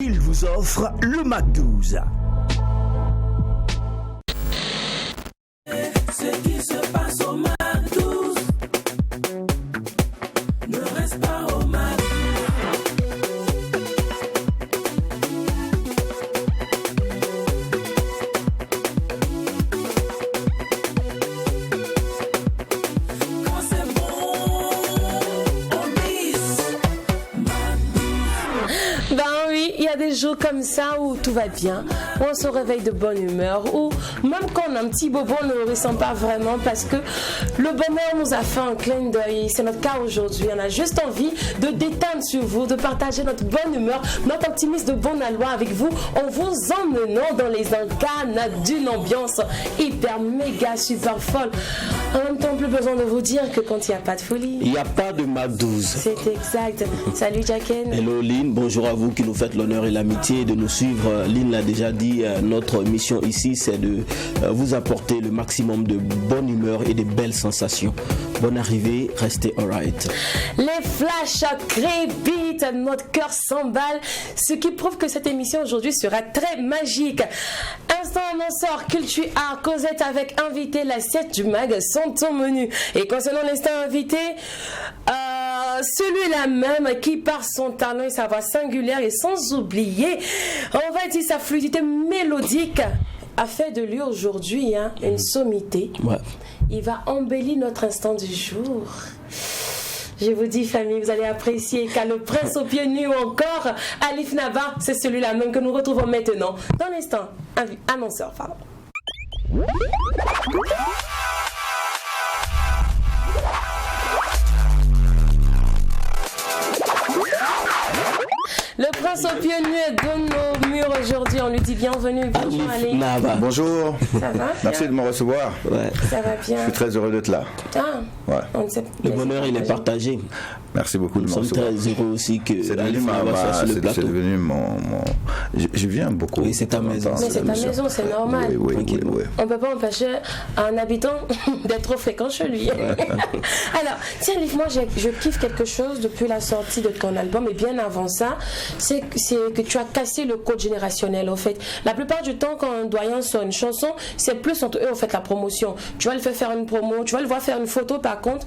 Il vous offre le Mac 12. Ce qui se passe au Mac 12 ne reste pas au Mac 12. Quand c'est bon, on mise Mac 12. Ben oui, il y a des jours comme ça où tout va bien, où on se réveille de bonne humeur, où même quand on a un petit bobo, on ne le ressent pas vraiment parce que le bonheur nous a fait un clin d'œil. C'est notre cas aujourd'hui. On a juste envie de détendre sur vous, de partager notre bonne humeur, notre optimisme de bonne aloi avec vous, en vous emmenant dans les encanes d'une ambiance hyper méga super folle. En même temps, plus besoin de vous dire que quand il n'y a pas de folie, Il n'y a pas de Mac 12. c'est exact. Salut Jacken. Hello Lynn, bonjour à vous qui nous faites l'honneur et l'amitié de nous suivre. Lynn l'a déjà dit, notre mission ici c'est de vous apporter le maximum de bonne humeur et de belles sensations. Bonne arrivée, restez alright. Les flashs crépitent, notre cœur s'emballe, ce qui prouve que cette émission aujourd'hui sera très magique. Instant annonceur, culture art, Cosette avec invité, l'assiette du mag sont au menu. Et concernant l'instant invité, celui-là même qui par son talent et sa voix singulière et sans oublier, on va dire sa fluidité mélodique, a fait de lui aujourd'hui une sommité. Ouais. Il va embellir notre instant du jour. Je vous dis, famille, vous allez apprécier car le prince aux pieds nus ou encore Alif Naba, c'est celui-là même que nous retrouvons maintenant dans l'instant annonceur. Pardon. Le prince aux pieds nus est de nos murs aujourd'hui. On lui dit bienvenue. Bonjour Alif Ali. Naba. Bonjour, Ça va? merci de me recevoir. Ouais. Ça va bien. Je suis très heureux d'être là. Ah, Ouais. on ne sait- Le bonheur il est partagé. Merci beaucoup de Nous me sommes recevoir. très heureux aussi que C'est devenu, Alif Naba soit sur le c'est plateau. devenu je viens beaucoup. Oui, c'est ta maison. Mais c'est ta maison, c'est normal. Oui, Tranquillement. On ne peut pas empêcher un habitant d'être trop fréquent chez lui. Alors, tiens, Alif, moi, je kiffe quelque chose depuis la sortie de ton album, et bien avant ça, c'est que tu as cassé le code générationnel, en fait. La plupart du temps, quand un doyen sort une chanson, c'est plus entre eux, en fait, la promotion. Tu vas le faire faire une promo, tu vas le voir faire une photo, par contre,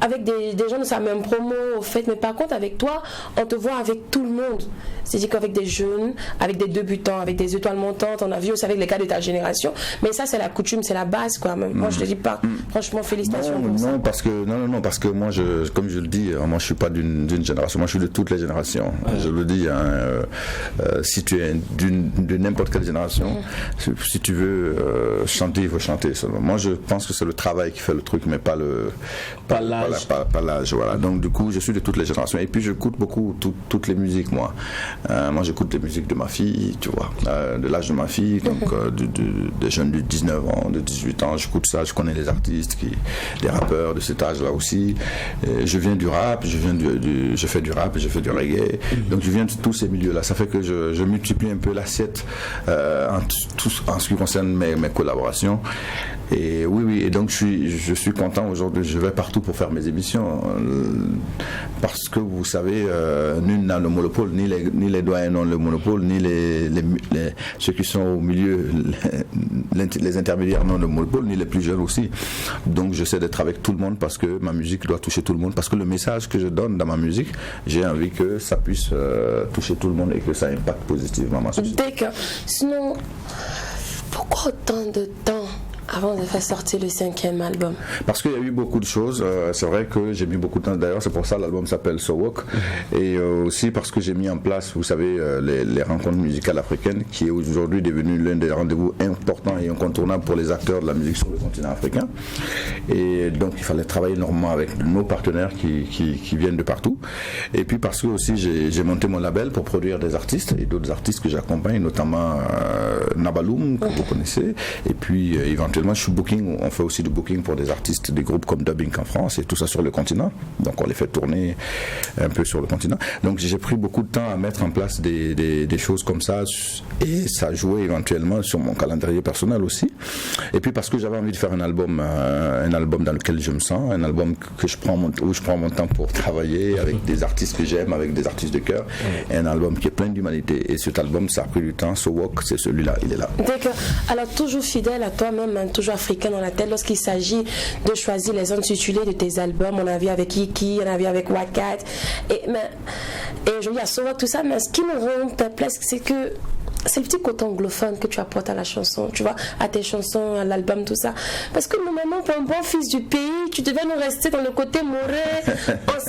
avec des gens de sa même promo, au fait, mais par contre, avec toi, on te voit avec tout le monde. C'est-à-dire qu'avec des jeunes, avec des débutants, avec des étoiles montantes, on a vu aussi avec les gars de ta génération. Mais ça, c'est la coutume, c'est la base, quoi. Moi, je te dis pas. Franchement, félicitations pour ça. Non, parce que moi, comme je le dis, moi, je suis pas d'une génération. Moi, je suis de toutes les générations. Je le dis, si tu es de n'importe quelle génération, si tu veux chanter, il faut chanter seulement. Moi, je pense que c'est le travail qui fait le truc, mais pas l'âge. Pas l'âge, voilà. Donc, du coup, je suis de toutes les générations. Et puis, j'écoute beaucoup toutes les musiques, moi. Moi, j'écoute les musiques de ma fille, tu vois, de l'âge de ma fille, donc des jeunes de 19 ans, de 18 ans. J'écoute ça, je connais les artistes, des rappeurs de cet âge-là aussi. Et je viens du rap, je fais du rap, je fais du reggae. Donc, je viens de tous ces milieux-là. Ça fait que je multiplie un peu l'assiette en ce qui concerne mes collaborations. Et oui, et donc je suis content aujourd'hui. Je vais partout pour faire mes émissions parce que vous savez, nul n'a le monopole, ni les doyens n'ont le monopole, ni ceux qui sont au milieu, les intermédiaires n'ont le monopole, ni les plus jeunes aussi. Donc j'essaie d'être avec tout le monde parce que ma musique doit toucher tout le monde, parce que le message que je donne dans ma musique, j'ai envie que ça puisse toucher tout le monde et que ça impacte positivement ma société. D'accord. Sinon, pourquoi autant de temps avant de faire sortir le 5e album? Parce qu'il y a eu beaucoup de choses. C'est vrai que j'ai mis beaucoup de temps. D'ailleurs, c'est pour ça que l'album s'appelle So Walk. Et aussi parce que j'ai mis en place, vous savez, les rencontres musicales africaines, qui est aujourd'hui devenu l'un des rendez-vous importants et incontournables pour les acteurs de la musique sur le continent africain. Et donc, il fallait travailler énormément avec nos partenaires qui viennent de partout. Et puis parce que aussi, j'ai monté mon label pour produire des artistes et d'autres artistes que j'accompagne, notamment Nabaloum, que vous connaissez, et puis éventuellement actuellement, je suis booking, on fait aussi du booking pour des artistes, des groupes comme Dubbing en France et tout ça sur le continent. Donc on les fait tourner un peu sur le continent. Donc j'ai pris beaucoup de temps à mettre en place des choses comme ça et ça jouait éventuellement sur mon calendrier personnel aussi. Et puis parce que j'avais envie de faire un album dans lequel je me sens, un album où je prends mon temps pour travailler avec des artistes que j'aime, avec des artistes de cœur, et un album qui est plein d'humanité. Et cet album, ça a pris du temps. So Walk, c'est celui-là, il est là. D'accord. Alors toujours fidèle à toi-même, hein, toujours africain dans la tête, lorsqu'il s'agit de choisir les intitulés de tes albums, on a vu avec Iki, on a vu avec Wakat, et je dis à So Walk, tout ça, mais ce qui me rend perplexe, c'est que c'est le petit côté anglophone que tu apportes à la chanson, tu vois, à tes chansons, à l'album, tout ça. Parce que normalement, pour un bon fils du pays, tu devais nous rester dans le côté moré.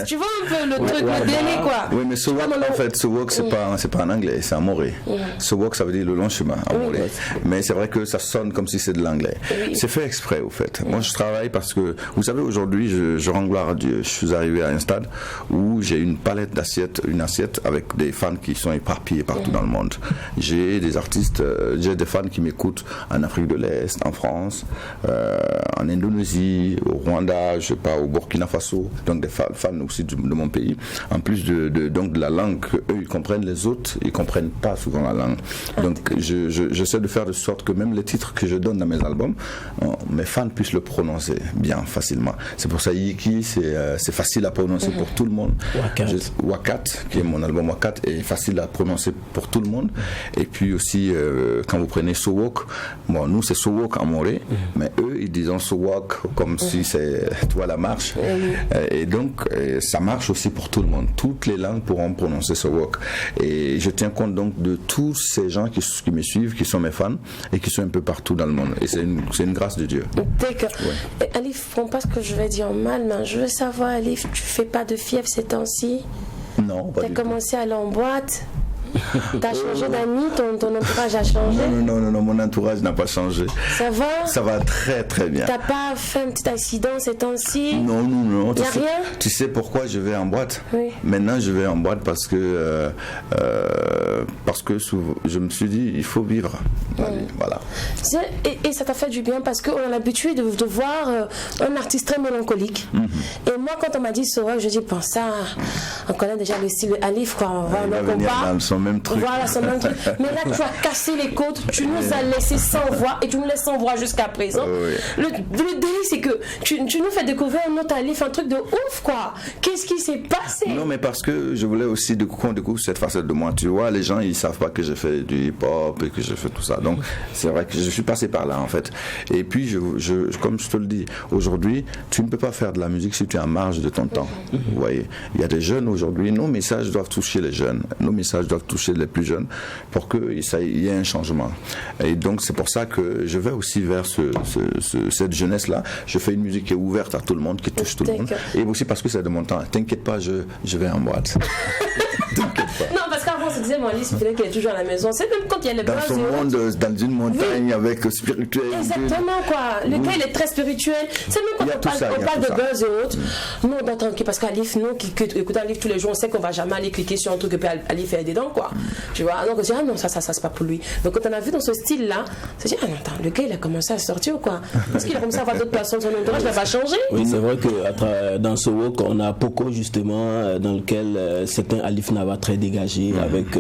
Tu vois un peu le truc, le délai, quoi. Oui, mais So Walk, en fait, So Walk, c'est pas en anglais, c'est en moré. So Walk, ça veut dire le long chemin, en moré. Mais c'est vrai que ça sonne comme si c'est de l'anglais. C'est fait exprès, au fait. Moi, je travaille parce que, vous savez, aujourd'hui, je rends gloire à Dieu. Je suis arrivé à un stade où j'ai une palette d'assiettes, une assiette avec des fans qui sont éparpillés partout dans le monde. J'ai des artistes, j'ai des fans qui m'écoutent en Afrique de l'Est, en France, en Indonésie, au Rwanda, je sais pas, au Burkina Faso, donc des fans aussi de mon pays. En plus donc de la langue, eux ils comprennent, les autres ils comprennent pas souvent la langue. Donc j'essaie de faire de sorte que même les titres que je donne dans mes albums, mes fans puissent le prononcer bien, facilement. C'est pour ça Yiki, c'est facile à prononcer pour tout le monde. Wakat, qui est mon album Wakat, est facile à prononcer pour tout le monde. Et puis aussi, quand vous prenez So Walk, bon, nous c'est So Walk en moré, mais eux ils disent So Walk comme si c'est, tu vois, la marche. Et donc, ça marche aussi pour tout le monde. Toutes les langues pourront prononcer So Walk. Et je tiens compte donc de tous ces gens qui me suivent, qui sont mes fans et qui sont un peu partout dans le monde. Et c'est une grâce de Dieu. D'accord. Ouais. Alif, prends pas ce que je vais dire mal, mais je veux savoir, Alif, tu fais pas de fièvre ces temps-ci? Non, pas du tout. T'as commencé à aller en boîte? T'as changé d'amis, ton entourage a changé? Non, mon entourage n'a pas changé. Ça va? Ça va très très bien. T'as pas fait un petit accident ces temps-ci? Non. Y'a rien? Tu sais pourquoi je vais en boîte? Oui. Maintenant je vais en boîte parce que je me suis dit il faut vivre. Voilà. Et ça t'a fait du bien parce qu'on a l'habitude de voir un artiste très mélancolique. Et moi quand on m'a dit So Walk, je dis bon ça, on connaît déjà le style Alif, quoi. On va le combat. Même truc. Voilà, c'est le même truc. Mais là, tu as cassé les côtes, tu nous as laissé sans voix et tu nous laisses sans voix jusqu'à présent. Le délit, c'est que tu nous fais découvrir un autre Alif, un truc de ouf, quoi. Qu'est-ce qui s'est passé? Non, mais parce que je voulais aussi qu'on découvre cette facette de moi. Tu vois, les gens, ils savent pas que j'ai fait du hip-hop et que j'ai fait tout ça. Donc, c'est vrai que je suis passé par là, en fait. Et puis, comme je te le dis, aujourd'hui, tu ne peux pas faire de la musique si tu es en marge de ton temps. Vous voyez, il y a des jeunes aujourd'hui, nos messages doivent toucher les jeunes. Nos messages doivent toucher les plus jeunes pour qu'il y ait un changement. Et donc c'est pour ça que je vais aussi vers cette jeunesse-là. Je fais une musique qui est ouverte à tout le monde, qui touche tout le monde. Et aussi parce que c'est de mon temps. T'inquiète pas, je vais en boîte. T'inquiète pas. Non, parce qu'avant, c'est mon Alice, il qu'il est toujours à la maison. C'est même quand il y a les dans son monde, dans une montagne avec spirituel. Exactement, quoi. Le gars, il est très spirituel. C'est même quand on parle de buzz et autres. Nous, on doit tranquille parce qu'Alif, nous qui écoutons Alif tous les jours, on sait qu'on va jamais aller cliquer sur un truc et puis Alif est dedans, quoi. Tu vois, donc on se dit, ah non, ça c'est pas pour lui. Donc quand on a vu dans ce style-là, on s'est dit, ah non, attends, le gars il a commencé à sortir ou quoi? Parce qu'il a commencé à voir d'autres personnes, son entourage n'a pas changé. Oui, c'est vrai que dans So Walk, on a Poco justement, dans lequel c'est un Alif Naba très dégagé, avec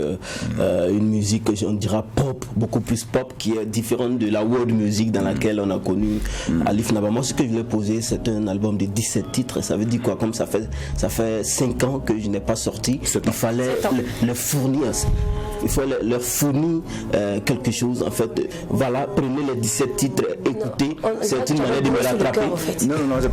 une musique, on dira pop, beaucoup plus pop, qui est différente de la world music dans laquelle on a connu Alif Naba. Moi, ce que je voulais poser, c'est un album de 17 titres. Ça veut dire quoi? Comme ça fait 5 ans que je n'ai pas sorti, il fallait le fournir. Il faut leur fournir quelque chose, en fait. Voilà, prenez les 17 titres, écoutez, c'est une manière de me rattraper. Non, c'est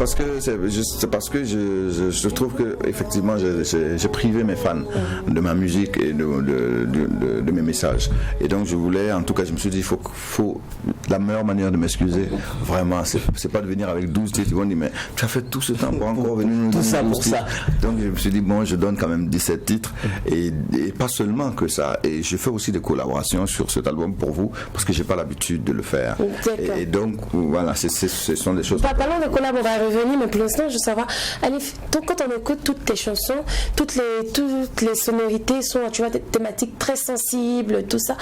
parce que je trouve que effectivement j'ai privé mes fans de ma musique et de mes messages. Et donc je voulais, en tout cas, je me suis dit, il faut la meilleure manière de m'excuser, vraiment, c'est pas de venir avec 12 titres. Ils vont dire, mais tu as fait tout ce temps pour encore venir nous tout ça pour titres. ça. Donc je me suis dit, bon, je donne quand même 17 titres et pas seulement que ça. Et je fais aussi des collaborations sur cet album pour vous parce que j'ai pas l'habitude de le faire. Et donc voilà, ce sont des choses. Parlons de collab, on va y revenir, mais pour l'instant je veux savoir, Alif, donc quand on écoute toutes tes chansons, toutes les sonorités sont, tu vois, des thématiques très sensibles, tout ça.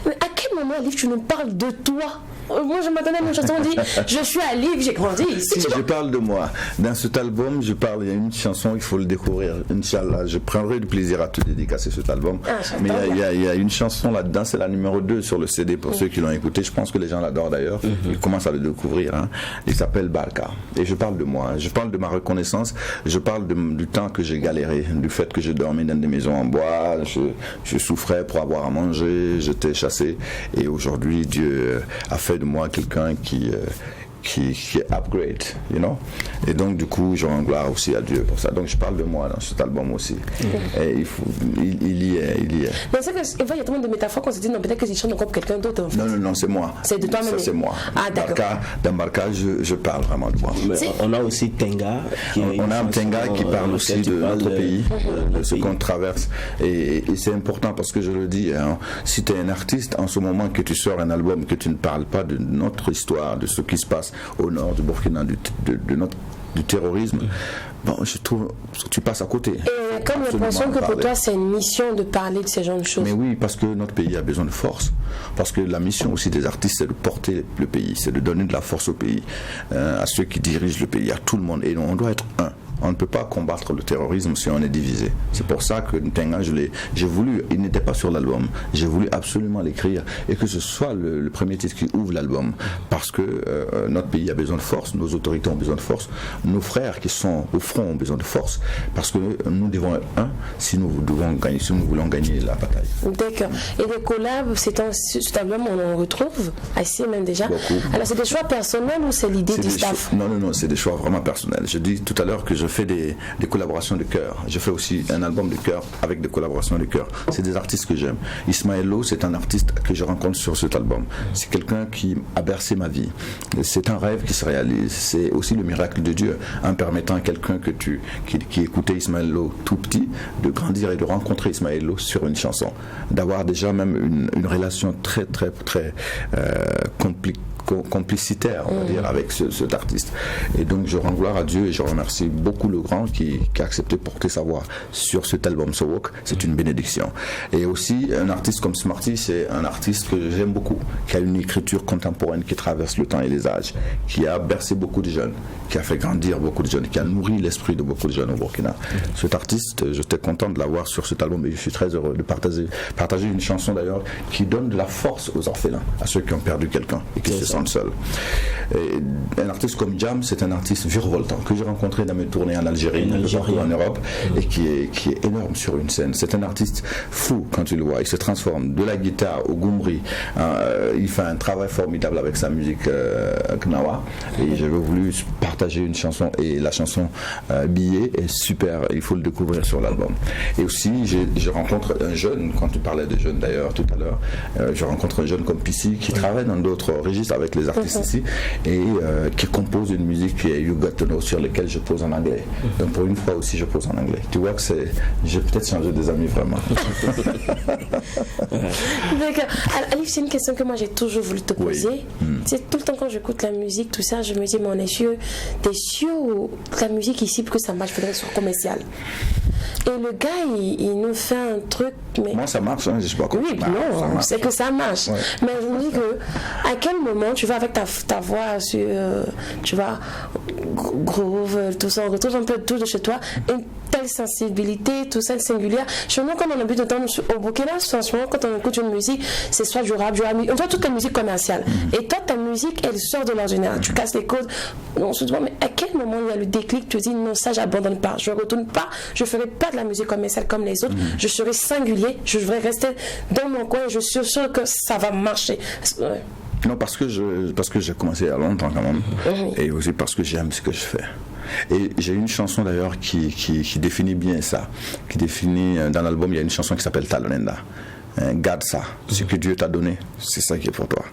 Mais à quel moment, Alif, tu nous parles de toi? Moi, je m'attendais à une chanson, on dit je suis à Lille, j'ai grandi ici. Si je parle de moi, dans cet album, il y a une chanson, il faut le découvrir. Inch'Allah, je prendrai du plaisir à te dédicacer cet album. Mais il y a une chanson là-dedans, c'est la numéro 2 sur le CD pour ceux qui l'ont écouté. Je pense que les gens l'adorent d'ailleurs. Ils commencent à le découvrir. Hein. Il s'appelle Barka. Et je parle de moi. Je parle de ma reconnaissance. Je parle du temps que j'ai galéré, du fait que je dormais dans des maisons en bois. Je souffrais pour avoir à manger. J'étais chassé. Et aujourd'hui, Dieu a fait de moi quelqu'un qui upgrade, you know. Et donc du coup, je rends gloire aussi à Dieu pour ça. Donc je parle de moi dans cet album aussi. Et il y est. Mais c'est que il y a tellement de métaphores qu'on se dit non, peut-être que je chante encore pour quelqu'un d'autre. En fait. Non, c'est moi. C'est de toi-même. Ça c'est moi. Ah d'accord. Dans Barka, je parle vraiment de moi. Mais on a aussi Tenga. On a un Tenga qui parle aussi de notre pays, de ce qu'on traverse. Et c'est important parce que je le dis, hein, si tu es un artiste en ce moment que tu sors un album, que tu ne parles pas de notre histoire, de ce qui se passe au nord du Burkina, du terrorisme, bon, je trouve que tu passes à côté. Et comme l'impression que pour toi c'est une mission de parler de ces genres de choses. Mais oui, parce que notre pays a besoin de force. Parce que la mission aussi des artistes, c'est de porter le pays, c'est de donner de la force au pays, à ceux qui dirigent le pays, à tout le monde. Et on doit être un. On ne peut pas combattre le terrorisme si on est divisé. C'est pour ça que Ntenga, j'ai voulu, il n'était pas sur l'album, j'ai voulu absolument l'écrire et que ce soit le premier titre qui ouvre l'album. Parce que notre pays a besoin de force, nos autorités ont besoin de force, nos frères qui sont au front ont besoin de force. Parce que nous devons être un si nous voulons gagner la bataille. D'accord. Et les collabs, cet album, on en retrouve assez même déjà. Beaucoup. Alors c'est des choix personnels ou c'est l'idée du staff? Non, c'est des choix vraiment personnels. Je dis tout à l'heure que je fais des collaborations de cœur. Je fais aussi un album de cœur avec des collaborations de cœur. C'est des artistes que j'aime. Ismaël Lo, c'est un artiste que je rencontre sur cet album. C'est quelqu'un qui a bercé ma vie. C'est un rêve qui se réalise. C'est aussi le miracle de Dieu en permettant à quelqu'un qui écoutait Ismaël Lo tout petit de grandir et de rencontrer Ismaël Lo sur une chanson. D'avoir déjà même une relation très très très complicitaire, on va dire, avec cet artiste. Et donc je rends gloire à Dieu et je remercie beaucoup le grand qui a accepté de porter sa voix sur cet album So Walk. C'est une bénédiction. Et aussi un artiste comme Smarty, c'est un artiste que j'aime beaucoup, qui a une écriture contemporaine qui traverse le temps et les âges, qui a bercé beaucoup de jeunes, qui a fait grandir beaucoup de jeunes, qui a nourri l'esprit de beaucoup de jeunes au Burkina. Cet artiste, j'étais content de l'avoir sur cet album et je suis très heureux de partager une chanson d'ailleurs qui donne de la force aux orphelins, à ceux qui ont perdu quelqu'un et qui se sentent seuls. Et un artiste comme Jam, c'est un artiste virevoltant que j'ai rencontré dans mes tournées en Algérie, en Europe, et qui est énorme sur une scène. C'est un artiste fou quand tu le vois. Il se transforme de la guitare au goumri. Il fait un travail formidable avec sa musique Knawa. Et j'avais voulu partager une chanson. Et la chanson Billet est super. Il faut le découvrir sur l'album. Et aussi, je rencontre un jeune, quand tu parlais de jeunes d'ailleurs tout à l'heure, je rencontre un jeune comme Pissi qui travaille dans d'autres registres avec les artistes ici et qui compose une musique qui est You Got to Know sur laquelle je pose en anglais. Donc pour une fois aussi je pose en anglais. Tu vois que j'ai peut-être changé des amis vraiment. D'accord. Alors Alif, c'est une question que moi j'ai toujours voulu te poser. Oui. C'est tout le temps quand j'écoute la musique, tout ça, je me dis mais on est sûr, t'es sûr où la musique ici pour que ça marche, il faudrait que ce soit commercial. Et le gars, il nous fait un truc. Mais... Moi, ça marche, hein, je sais pas comment. Oui, non, c'est que ça marche. Ouais. Mais je me dis que, à quel moment tu vas avec ta voix sur, tu vas, groove, tout ça, on retrouve un peu tout de chez toi, une telle sensibilité, tout ça, singulière. Chez nous, quand on a envie de temps au Burkina, franchement, quand on écoute une musique, c'est soit du rap, on voit toute la musique commerciale. Et toi, ta musique, elle sort de l'ordinaire. Tu casses les codes. On se demande, mais à quel moment il y a le déclic, tu te dis, non, ça, j'abandonne pas, je retourne pas, je ferai pas de la musique commerciale comme les autres, je serai singulier, je vais rester dans mon coin et je suis sûr que ça va marcher. Ouais. Non, parce que j'ai commencé il y a longtemps quand même, et aussi parce que j'aime ce que je fais. Et j'ai une chanson d'ailleurs qui définit bien ça, qui définit, dans l'album il y a une chanson qui s'appelle Talonenda. Garde ça, ce que Dieu t'a donné, c'est ça qui est pour toi.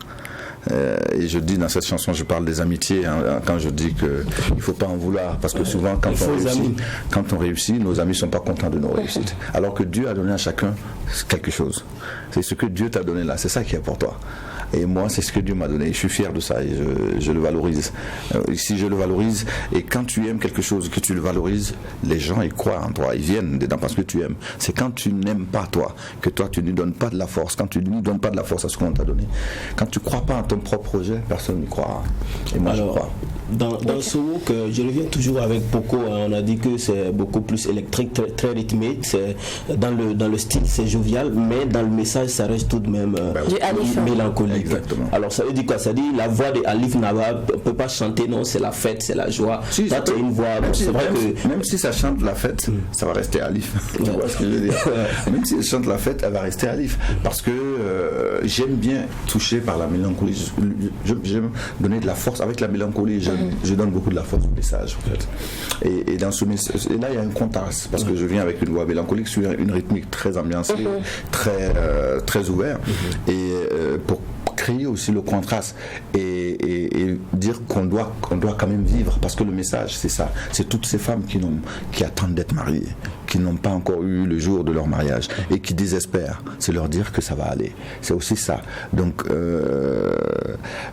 Et je dis dans cette chanson, je parle des amitiés, hein, quand je dis qu'il ne faut pas en vouloir, parce que souvent quand on réussit, nos amis ne sont pas contents de nos réussites. Alors que Dieu a donné à chacun quelque chose. C'est ce que Dieu t'a donné là, c'est ça qui est pour toi. Et moi, c'est ce que Dieu m'a donné. Je suis fier de ça et je le valorise. Si je le valorise, et quand tu aimes quelque chose, que tu le valorises, les gens y croient en toi, ils viennent dedans parce que tu aimes. C'est quand tu n'aimes pas toi, que toi tu ne lui donnes pas de la force, quand tu ne lui donnes pas de la force à ce qu'on t'a donné, quand tu ne crois pas en ton propre projet, personne n'y croira. Et moi, je crois. Dans Sowok, je reviens toujours avec Poco. On a dit que c'est beaucoup plus électrique, très, très rythmé. C'est dans le style, c'est jovial, mais dans le message, ça reste tout de même mélancolique. Exactement. Alors ça veut dire quoi? Ça dit la voix de Alif Naba ne peut pas chanter, non, c'est la fête, c'est la joie. Si, toi, tu as une voix. C'est vrai que même si ça chante la fête, ça va rester Alif. Tu vois ce que je veux dire? Même si elle chante la fête, elle va rester Alif. Parce que j'aime bien toucher par la mélancolie. J'aime donner de la force avec la mélancolie. Je donne beaucoup de la force au message, en fait. Et dans ce message, et là, il y a un contraste, parce que je viens avec une voix mélancolique sur une rythmique très ambiancée, très ouverte, et pour créer aussi le contraste et dire qu'on doit quand même vivre, parce que le message, c'est ça, c'est toutes ces femmes qui attendent d'être mariées, qui n'ont pas encore eu le jour de leur mariage et qui désespèrent, c'est leur dire que ça va aller, c'est aussi ça. Donc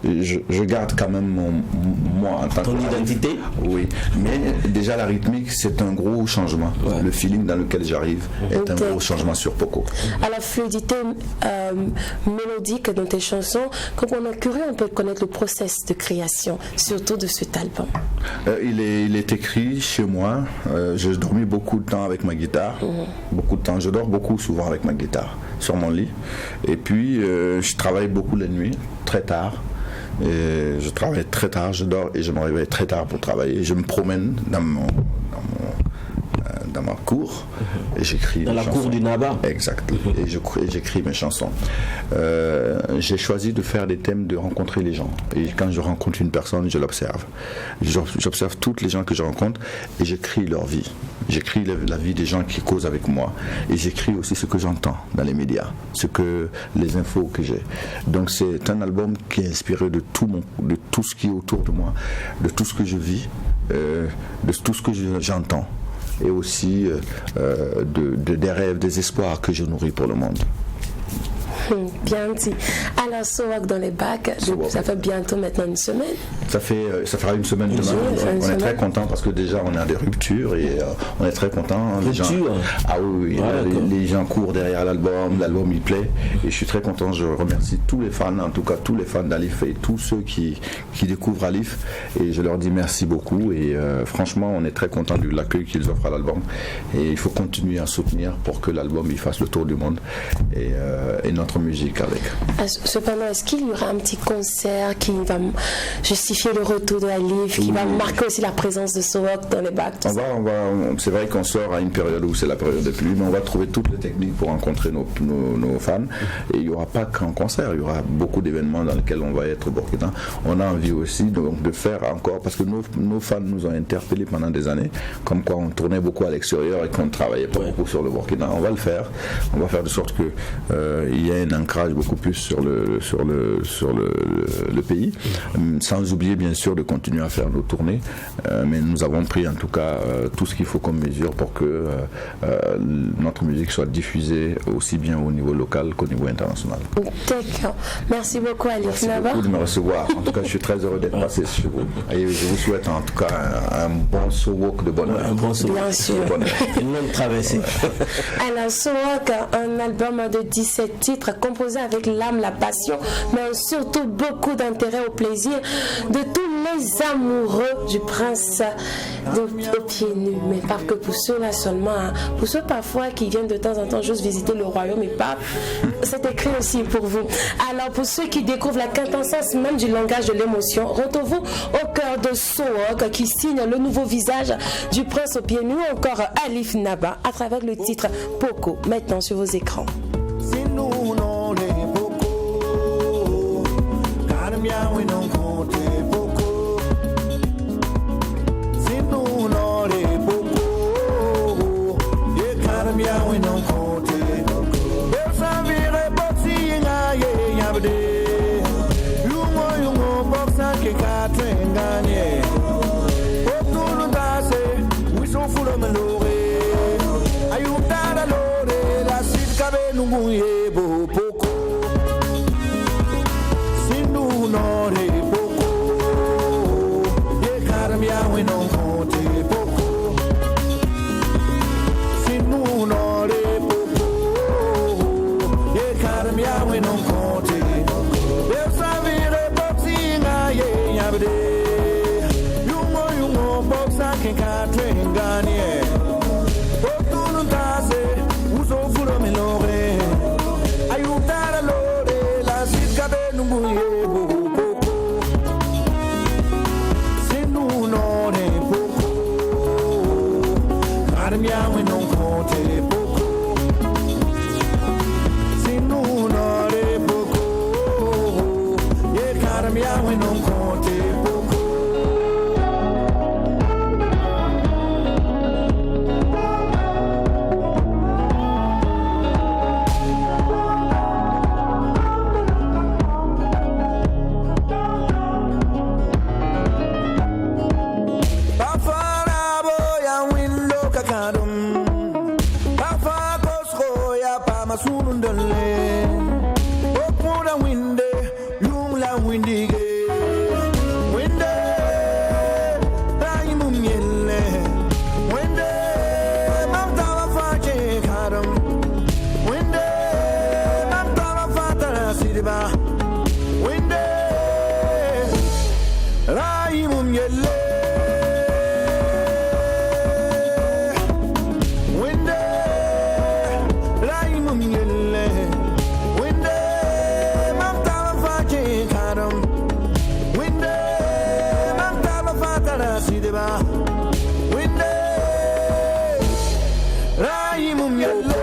je garde quand même moi en tant que... Ton identité? Oui, mais déjà la rythmique, c'est un gros changement. Le feeling dans lequel j'arrive est un gros changement sur Poco. À la fluidité mélodique dans tes chansons, quand on est curieux, on peut connaître le process de création, surtout de cet album. Il est écrit chez moi. J'ai dormi beaucoup de temps avec ma guitare. Beaucoup de temps. Je dors beaucoup souvent avec ma guitare sur mon lit. Et puis, je travaille beaucoup la nuit, très tard. Et je travaille très tard, je dors et je me réveille très tard pour travailler. Je me promène dans ma cour et j'écris dans la chansons. Cour du Naba. Exact. Et j'écris mes chansons. J'ai choisi de faire des thèmes de rencontrer les gens. Et quand je rencontre une personne, je l'observe. J'observe toutes les gens que je rencontre et j'écris leur vie. J'écris la vie des gens qui causent avec moi. Et j'écris aussi ce que j'entends dans les médias, les infos que j'ai. Donc c'est un album qui est inspiré de tout ce qui est autour de moi, de tout ce que je vis, de tout ce que j'entends. Et aussi des rêves, des espoirs que je nourris pour le monde. Bien dit. Alors, Sowok dans les bacs, ça fait bientôt maintenant une semaine. Ça fera une semaine demain. On est très content parce que déjà on a des ruptures et on est très content. Les gens courent derrière l'album il plaît et je suis très content. Je remercie tous les fans, en tout cas tous les fans d'Alif et tous ceux qui découvrent Alif et je leur dis merci beaucoup et franchement on est très content de l'accueil qu'ils offrent à l'album et il faut continuer à soutenir pour que l'album il fasse le tour du monde et notre musique avec. Cependant, est-ce qu'il y aura un petit concert qui va justifier le retour de Alif, qui va marquer aussi la présence de Sowok dans les bacs? C'est vrai qu'on sort à une période où c'est la période des pluies, mais on va trouver toutes les techniques pour rencontrer nos fans. Et il n'y aura pas qu'un concert, il y aura beaucoup d'événements dans lesquels on va être au Burkina. On a envie aussi donc, de faire encore, parce que nos fans nous ont interpellés pendant des années, comme quoi on tournait beaucoup à l'extérieur et qu'on ne travaillait pas beaucoup sur le Burkina. On va le faire. On va faire de sorte que il y ait un ancrage beaucoup plus sur le pays, sans oublier bien sûr de continuer à faire nos tournées, mais nous avons pris en tout cas tout ce qu'il faut comme mesure pour que notre musique soit diffusée aussi bien au niveau local qu'au niveau international. D'accord. Merci beaucoup Alif Merci Naba. beaucoup de me recevoir. En tout cas, je suis très heureux d'être passé chez vous. Et je vous souhaite en tout cas un bon Sowok de bonheur. Un bon Sowok. Bien sûr. Une longue traversée. Alors, Sowok, un album de 17 titres composé avec l'âme, la passion, mais surtout beaucoup d'intérêt au plaisir de tous les amoureux du prince aux pieds nus. Mais pas que pour ceux-là seulement, hein. Pour ceux parfois qui viennent de temps en temps juste visiter le royaume et pas, c'est écrit aussi pour vous. Alors, pour ceux qui découvrent la quintessence même du langage de l'émotion, retrouvez-vous au cœur de Sowok qui signe le nouveau visage du prince aux pieds nus, ou encore Alif Naba à travers le titre Poco, maintenant sur vos écrans. sideba winde raimum yelle winde raimum yelle winde mamta faje karam winde mamta fatara sideba winde raimum yelle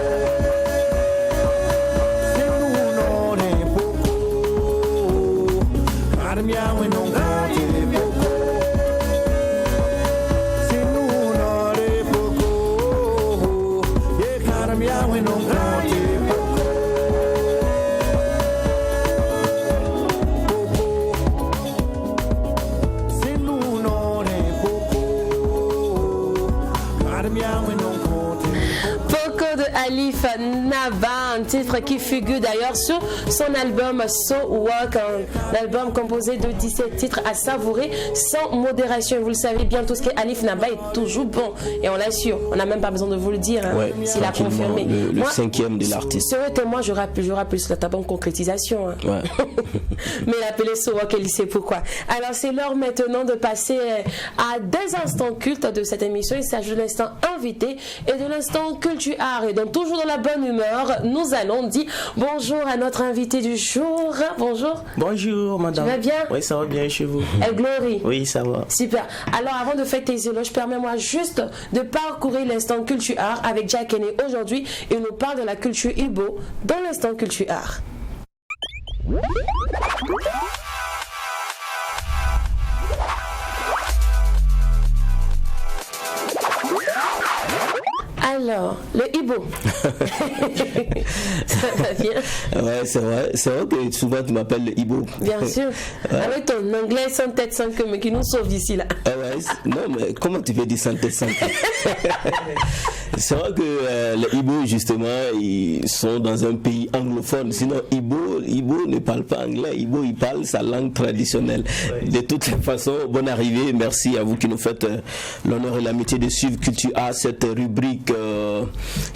Alif Naba, un titre qui figure d'ailleurs sur son album So Walk, un album composé de 17 titres à savourer sans modération. Vous le savez bien tous que Alif Naba est toujours bon et on l'assure. On n'a même pas besoin de vous le dire, hein, ouais, s'il a confirmé. Le cinquième de l'artiste. Serait moi, je rappelle sur la bonne concrétisation. Hein. Ouais. Mais l'appeler So Walk, il sait pourquoi. Alors c'est l'heure maintenant de passer à des instants cultes de cette émission. Il s'agit de l'instant invité et de l'instant culture art. Et donc toujours dans la bonne humeur, nous allons dire bonjour à notre invité du jour. Bonjour. Bonjour madame. Tu vas bien? Oui, ça va bien chez vous. El Glory. Oui, ça va. Super. Alors avant de faire tes éloges, permets-moi juste de parcourir l'instant culture art avec Jack Henné. Aujourd'hui, il nous parle de la culture Igbo dans l'instant culture art. Alors, le Igbo. Ça va bien? Ouais, c'est vrai que souvent tu m'appelles le Igbo. Bien sûr. Ouais. Avec ton anglais sans tête sans queue, mais qui nous sauve d'ici là. Ouais, non, mais comment tu peux dire sans tête sans queue? C'est vrai que les Igbo, justement, ils sont dans un pays anglophone. Sinon, Igbo ne parle pas anglais. Igbo, il parle sa langue traditionnelle. Ouais. De toutes les façons, bonne arrivée. Merci à vous qui nous faites l'honneur et l'amitié de suivre Culture A, cette rubrique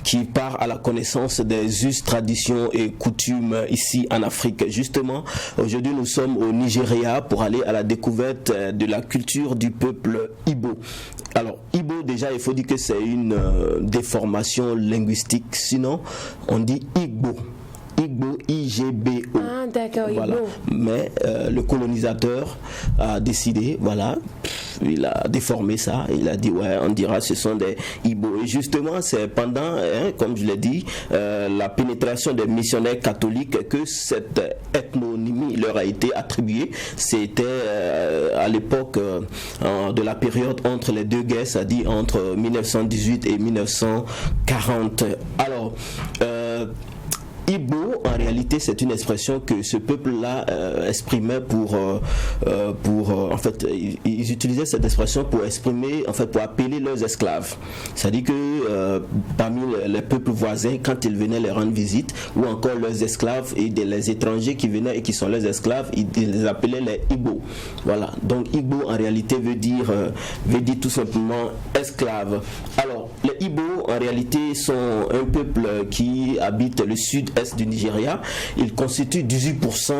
qui part à la connaissance des us, traditions et coutumes ici en Afrique. Justement, aujourd'hui, nous sommes au Nigeria pour aller à la découverte de la culture du peuple Igbo. Alors, Igbo, déjà, il faut dire que c'est une déformation linguistique. Sinon, on dit Igbo. Igbo, I-G-B-O. Ah, d'accord, voilà. Igbo. Mais le colonisateur a décidé, voilà, il a déformé ça, il a dit, ouais, on dira ce sont des Igbo. Et justement, c'est pendant, comme je l'ai dit, la pénétration des missionnaires catholiques que cette ethnonymie leur a été attribuée. C'était à l'époque de la période entre les deux guerres, c'est-à-dire entre 1918 et 1940. Alors, Igbo, en réalité, c'est une expression que ce peuple-là exprimait en fait, ils utilisaient cette expression pour exprimer, en fait, pour appeler leurs esclaves. C'est-à-dire que parmi les peuples voisins, quand ils venaient les rendre visite, ou encore leurs esclaves et les étrangers qui venaient et qui sont leurs esclaves, ils les appelaient les Igbo. Voilà. Donc Igbo, en réalité, veut dire tout simplement esclave. Alors, les Igbo, en réalité, sont un peuple qui habite le sud du Nigeria. Il constitue 18%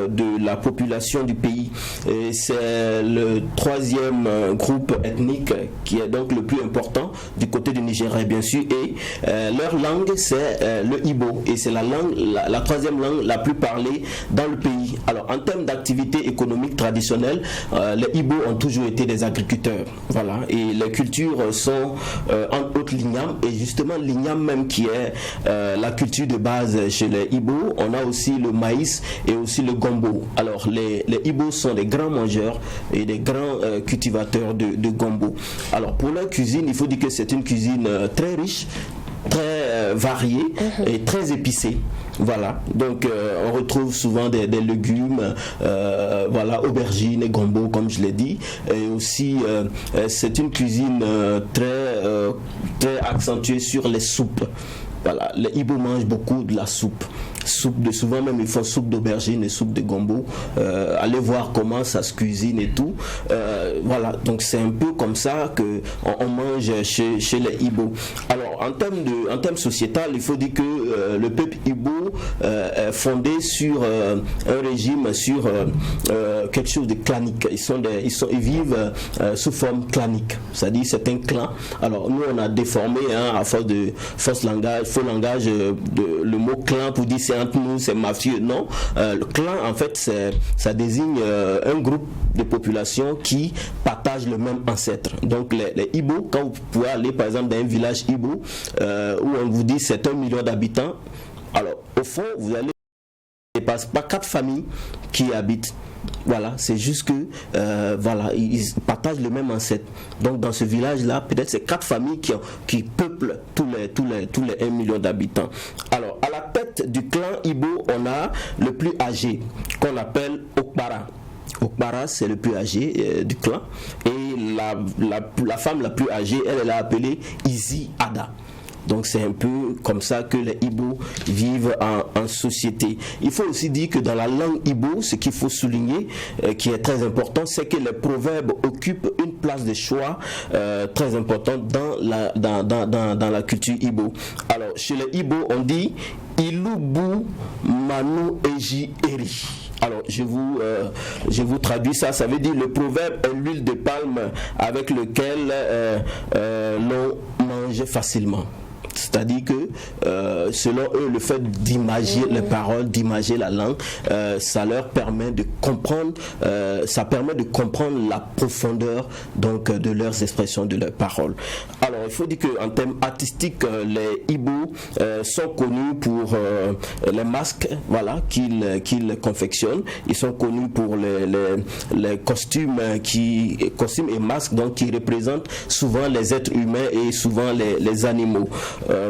de la population du pays. Et c'est le troisième groupe ethnique qui est donc le plus important du côté du Nigeria, bien sûr. Et leur langue, c'est le Igbo. Et c'est la troisième langue la plus parlée dans le pays. Alors, en termes d'activité économique traditionnelle, les Igbo ont toujours été des agriculteurs. Voilà. Et les cultures sont entre autres l'igname. Et justement, l'igname même qui est la culture de base chez les Igbo, on a aussi le maïs et aussi le gombo. Alors les Igbo sont des grands mangeurs et des grands cultivateurs de gombo. Alors pour leur cuisine, il faut dire que c'est une cuisine très riche, très variée et très épicée. Voilà, donc on retrouve souvent des légumes, voilà, aubergines et gombo comme je l'ai dit, et aussi c'est une cuisine très accentuée sur les soupes. Voilà, les Igbo mangent beaucoup de la soupe. souvent même ils font soupe d'aubergine et soupe de gombo. Allez voir comment ça se cuisine et tout. Voilà, donc c'est un peu comme ça que on mange chez les Ibo. Alors en termes sociétal, il faut dire que le peuple Ibo est fondé sur un régime, sur quelque chose de clanique. Ils vivent sous forme clanique, c'est-à-dire c'est un clan. Alors nous on a déformé à force de faux langage le mot clan pour dire c'est entre nous, c'est mafieux. Non, le clan en fait ça désigne un groupe de population qui partagent le même ancêtre. Donc les Ibo, quand vous pouvez aller par exemple dans un village Ibo où on vous dit c'est 1 million d'habitants, alors au fond vous allez pas 4 familles qui y habitent. Voilà, c'est juste que voilà, ils partagent le même ancêtre. Donc dans ce village-là, peut-être c'est 4 familles qui peuplent tous les 1 million d'habitants. Alors à la tête du clan Ibo, on a le plus âgé qu'on appelle Okpara. Okpara, c'est le plus âgé du clan. Et la femme la plus âgée, elle est appelée Izi Ada. Donc c'est un peu comme ça que les Ibo vivent en société. Il faut aussi dire que dans la langue Ibo, ce qu'il faut souligner, qui est très important, c'est que les proverbes occupent une place de choix très importante dans la culture Ibo. Alors chez les Ibo, on dit Ilubu Manu Eji Eri. Alors je vous traduis ça. Ça veut dire le proverbe est l'huile de palme avec lequel l'on mange facilement. C'est-à-dire que selon eux, le fait d'imager les paroles, d'imager la langue, ça leur permet de comprendre, la profondeur donc de leurs expressions, de leurs paroles. Alors il faut dire qu'en termes artistiques, les Ibo sont connus pour les masques, voilà, qu'ils confectionnent. Ils sont connus pour les costumes et masques donc qui représentent souvent les êtres humains et souvent les animaux.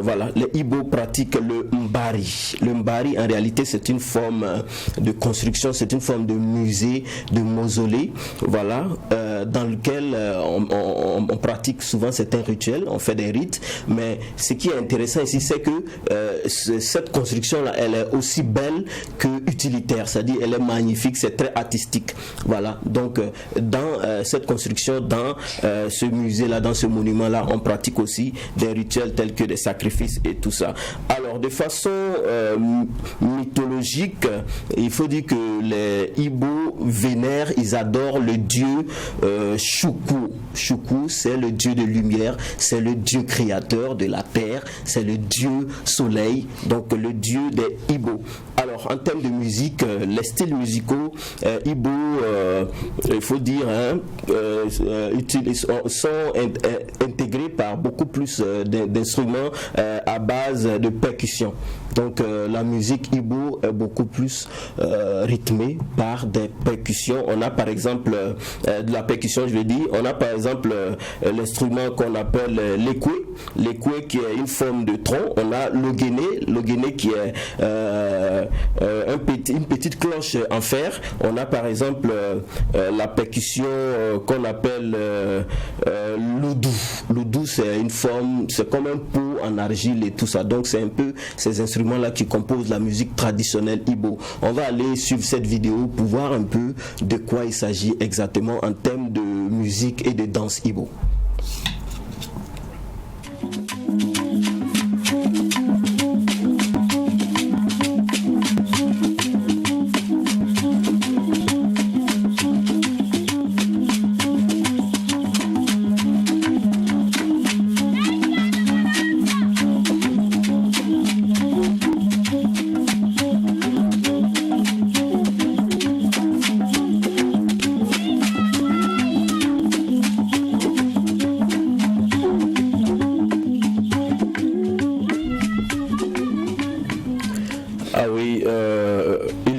Voilà, les Ibo pratiquent le mbari. Le mbari, en réalité, c'est une forme de construction, c'est une forme de musée, de mausolée, voilà, dans lequel on pratique souvent certains rituels, on fait des rites. Mais ce qui est intéressant ici, c'est que cette construction-là, elle est aussi belle que utilitaire, c'est-à-dire elle est magnifique, c'est très artistique. Voilà, donc dans cette construction, dans ce musée-là, dans ce monument-là, on pratique aussi des rituels tels que des sacrifices et tout ça. Alors de façon mythologique, il faut dire que les Ibo vénèrent, ils adorent le dieu Chukwu. Chukwu, c'est le dieu de lumière, c'est le dieu créateur de la terre, c'est le dieu soleil, donc le dieu des Ibo. Alors en termes de musique, les styles musicaux Ibo, il faut dire, sont intégrés par beaucoup plus d'instruments à base de percussion. Donc la musique Ibo est beaucoup plus rythmée par des percussions. On a par exemple de la percussion, je vais dire, on a par exemple l'instrument qu'on appelle l'ékoué. L'ékoué qui est une forme de tronc. On a l'ogéné qui est une petite cloche en fer. On a par exemple la percussion qu'on appelle l'oudou. L'oudou, c'est une forme, c'est comme un pot en argile et tout ça. Donc c'est un peu ces instruments-là qui composent la musique traditionnelle Ibo. On va aller suivre cette vidéo pour voir un peu de quoi il s'agit exactement en termes de musique et de danse Ibo.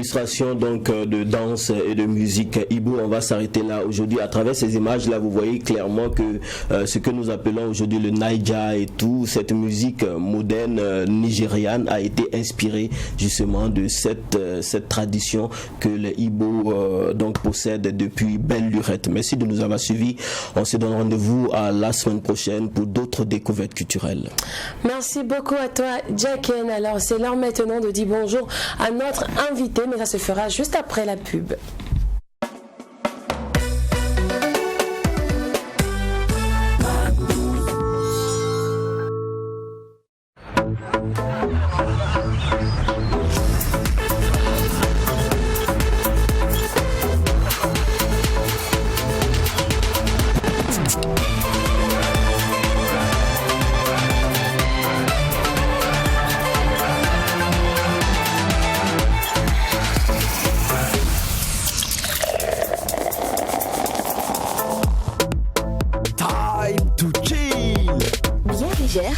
illustration donc de danse et de musique Ibo. On va s'arrêter là aujourd'hui. À travers ces images là, vous voyez clairement que ce que nous appelons aujourd'hui le Naija et tout, cette musique moderne nigériane a été inspirée justement de cette tradition que les Ibo donc possèdent depuis belle lurette. Merci de nous avoir suivis. On se donne rendez-vous à la semaine prochaine pour d'autres découvertes culturelles. Merci beaucoup à toi, Jacken. Alors, c'est l'heure maintenant de dire bonjour à notre invité, mais ça se fera juste après la pub.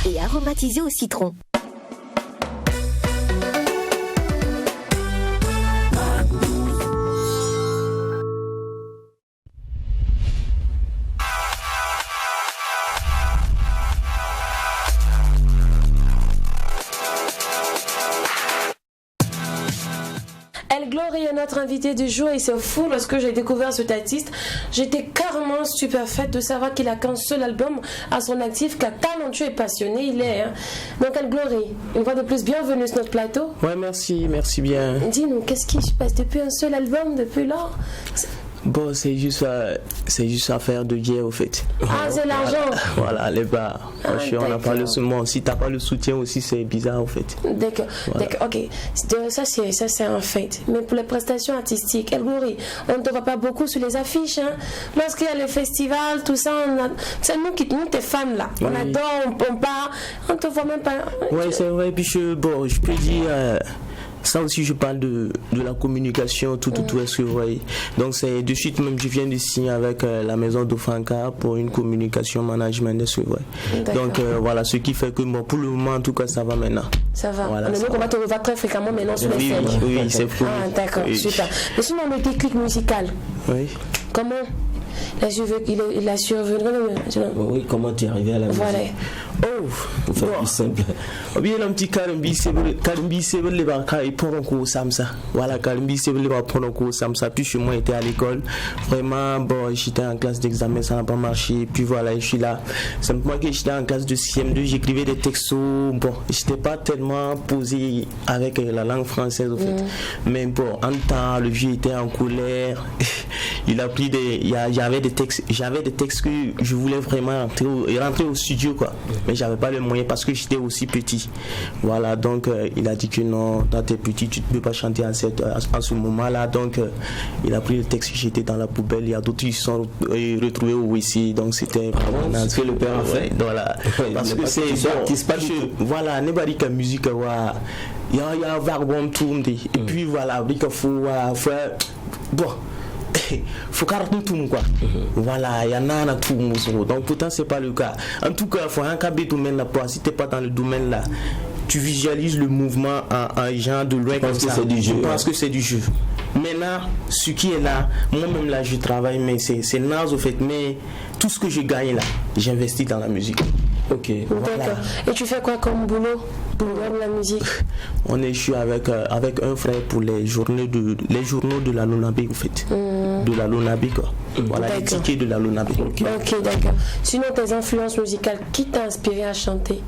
Et aromatisé au citron. El Glory est notre invité du jour et c'est fou lorsque j'ai découvert cet artiste. J'étais carrément stupéfaite de savoir qu'il a qu'un seul album à son actif, qu'un talentueux et passionné il est. Hein. Donc El Glory, une fois de plus, bienvenue sur notre plateau. Ouais, merci bien. Dis-nous, qu'est-ce qui se passe depuis un seul album, depuis lors? Bon, c'est juste affaire de guerre au fait. Ah, c'est l'argent. Voilà, les bars. On n'a pas le soutien. Si t'as pas le soutien aussi, c'est bizarre au fait. D'accord, voilà. D'accord, ok. Ça c'est un fait. Mais pour les prestations artistiques, El Glory, on ne te voit pas beaucoup sur les affiches. Hein. Lorsqu'il y a le festival, tout ça, c'est nous t'es fans là. On adore, on part, on te voit même pas. Ouais, c'est vrai. Puis je peux dire. Ça aussi, je parle de la communication, tout est-ce que vous voyez. Donc, c'est de suite, même, je viens de signer avec la maison d'Ofanka pour une communication management, est-ce que vous voyez. Donc, voilà, ce qui fait que, bon, pour le moment, en tout cas, ça va maintenant. Ça va. Voilà, on va te revoir très fréquemment maintenant sur les scènes. Oui, c'est fou. Ah, d'accord, super. Mais sinon, on était clic musical. Oui. Comment il a survenu. Oui, comment tu es arrivé à la musique? Voilà. Oh, pour faire plus simple. Bien un petit Kalumbi c'est les barca et pour un coup samsa. Voilà, Kalumbi c'est les barca pour un coup samsa. Puis chez moi j'étais à l'école. Vraiment, bon, j'étais en classe d'examen, ça n'a pas marché. Puis voilà, je suis là. C'est moi que j'étais en classe de CM2, j'écrivais des textos. Bon, j'étais pas tellement posé avec la langue française au fait. Mais bon, en temps, le vieux était en colère. Il a pris j'avais des textes que je voulais vraiment rentrer au studio quoi. Mais j'avais pas le moyen parce que j'étais aussi petit. Voilà, donc il a dit que non, toi t'es petit, tu ne peux pas chanter en ce moment-là. Donc il a pris le texte, j'étais dans la poubelle. Il y a d'autres qui se sont retrouvés au WC. Donc c'était vraiment ce que le père a fait. Voilà, parce que c'est voilà, n'importe quelle musique il y a un vagabond tourne et puis voilà, il faut bon. Faut carton tout quoi. Voilà, il y en a tout. Donc pourtant c'est pas le cas. En tout cas, faut un cabé domaine là. Si t'es pas dans le domaine là, tu visualises le mouvement en genre de loin comme ça. Parce que c'est du jeu. Maintenant, ce qui est là, moi-même là, je travaille, mais c'est naze au fait. Mais tout ce que je gagne là, j'investis dans la musique. Ok. Voilà. D'accord. Et tu fais quoi comme boulot pour la musique? Je suis avec un frère pour les journaux de la Lonabe en fait. De la Lonabe quoi. Voilà, les tickets de la Lonabe. Ok, d'accord. Sinon, tes influences musicales, qui t'a inspiré à chanter?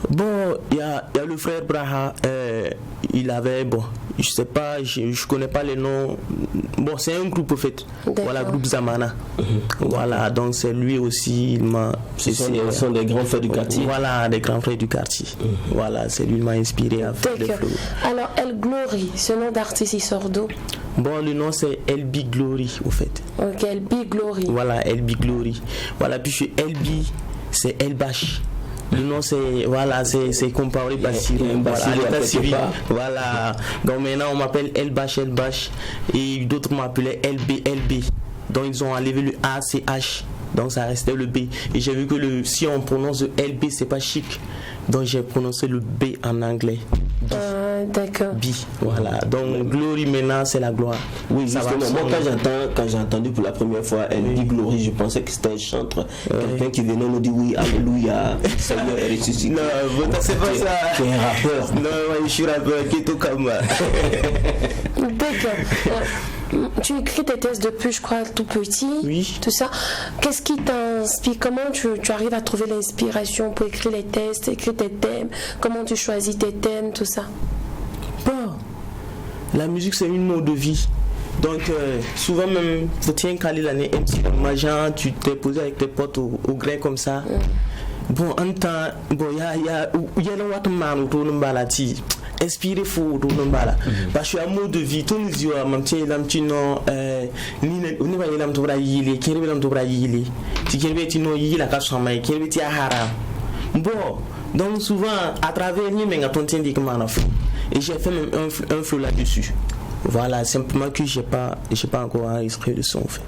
Bon, il y a le frère Braha, il avait, bon, je sais pas, je connais pas les noms. Bon, c'est un groupe en fait. Voilà, groupe Zamana. Voilà, donc c'est lui aussi, il m'a. Ce sont des grands frères du quartier. Voilà, des grands frères du quartier. Voilà, c'est lui qui m'a inspiré à faire des flows. Alors, El Glory, ce nom d'artiste, il sort d'où? Bon, le nom c'est LB Glory au fait. Ok, LB Glory. Voilà, LB Glory. Voilà, puis chez LB, c'est El Bash. Le nom c'est comparé Bassirou. Voilà. Donc maintenant on m'appelle El Bash et d'autres m'appelaient LB. Donc ils ont enlevé le ACH. Donc ça restait le B. Et j'ai vu que si on prononce le LB c'est pas chic. Donc j'ai prononcé le B en anglais. D'accord. B, voilà. Donc Glory maintenant c'est la gloire. Oui, Ça va justement, moi ensemble. quand j'ai entendu pour la première fois elle dit Glory, je pensais que c'était un chanteur, quelqu'un qui venait nous dire oui, alléluia, Seigneur est ressuscité. Non, c'est pas ça. Tu es un rappeur. Non, ouais, je suis rappeur, qui est tout comme moi. D'accord. Tu écris tes textes depuis, je crois, tout petit. Oui. Tout ça. Qu'est-ce qui t'inspire? Comment tu arrives à trouver l'inspiration pour écrire les textes, écrire tes thèmes? Comment tu choisis tes thèmes, tout ça? Bon, la musique c'est une mode de vie. Donc souvent même, faut tiens caler l'année MC Majan, tu t'es posé avec tes potes au grain comme ça. Bon, en temps, bon, il y a le waterman autour de Mbalati. Inspiré fou autour de Mbala. Parce que je suis un mode de vie. Tous les jours, je suis un petit nom. On va y aller dans le yili. Qui est le dans le yili? Si qui est le petit nom yili la casse en main. Qui est le petit haram. Bon, donc souvent à travers lui, mais on tient dit comment on a fait. Et j'ai fait même un flow là-dessus. Voilà, simplement que j'ai pas encore enregistré le son en fait.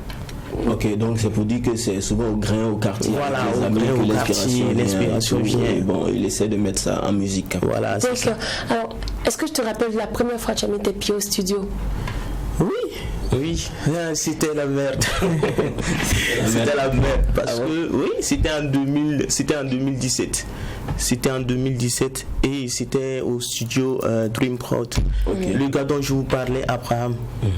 Ok, donc c'est pour dire que c'est souvent au grain, au quartier. Voilà, avec les au amis grain, que au quartier, l'inspiration vient. Et bon, il essaie de mettre ça en musique. Voilà, c'est ça. D'accord. Alors, est-ce que je te rappelle la première fois que tu as mis tes pieds au studio? Oui, c'était la merde. C'était la merde parce que oui, c'était en 2017. C'était en 2017 et c'était au studio Dream Crowd. Le gars dont je vous parlais, Abraham,